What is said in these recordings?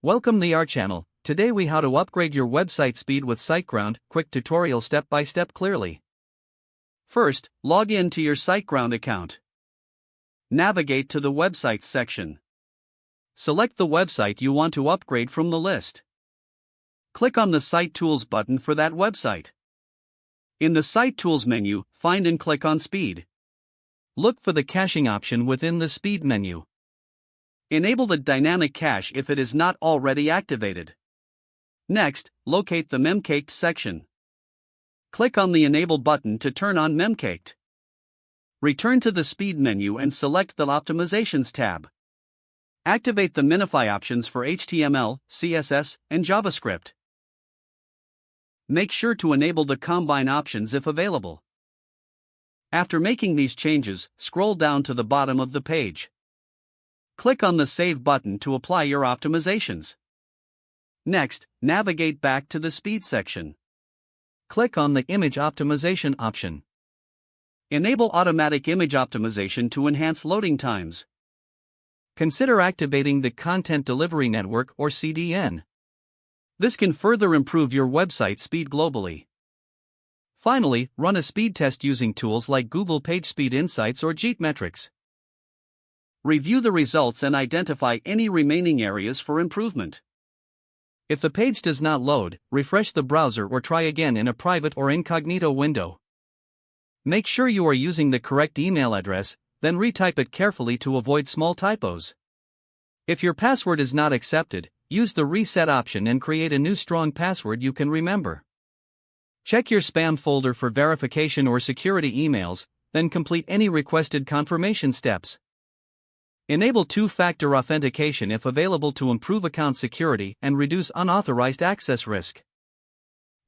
Welcome to our channel. Today we how to upgrade your website speed with SiteGround, quick tutorial step by step clearly. First, log in to your SiteGround account. Navigate to the Websites section. Select the website you want to upgrade from the list. Click on the Site Tools button for that website. In the Site Tools menu, find and click on Speed. Look for the caching option within the Speed menu. Enable the dynamic cache if it is not already activated. Next, locate the Memcached section. Click on the Enable button to turn on Memcached. Return to the Speed menu and select the Optimizations tab. Activate the Minify options for HTML, CSS, and JavaScript. Make sure to enable the Combine options if available. After making these changes, scroll down to the bottom of the page. Click on the Save button to apply your optimizations. Next, navigate back to the Speed section. Click on the Image Optimization option. Enable Automatic Image Optimization to enhance loading times. Consider activating the Content Delivery Network or CDN. This can further improve your website speed globally. Finally, run a speed test using tools like Google PageSpeed Insights or Metrics. Review the results and identify any remaining areas for improvement. If the page does not load, refresh the browser or try again in a private or incognito window. Make sure you are using the correct email address, then retype it carefully to avoid small typos. If your password is not accepted, use the reset option and create a new strong password you can remember. Check your spam folder for verification or security emails, then complete any requested confirmation steps. Enable two-factor authentication if available to improve account security and reduce unauthorized access risk.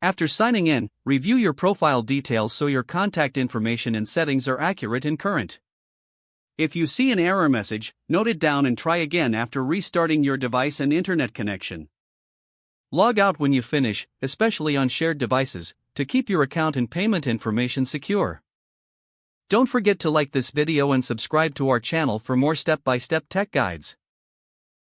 After signing in, review your profile details so your contact information and settings are accurate and current. If you see an error message, note it down and try again after restarting your device and internet connection. Log out when you finish, especially on shared devices, to keep your account and payment information secure. Don't forget to like this video and subscribe to our channel for more step-by-step tech guides.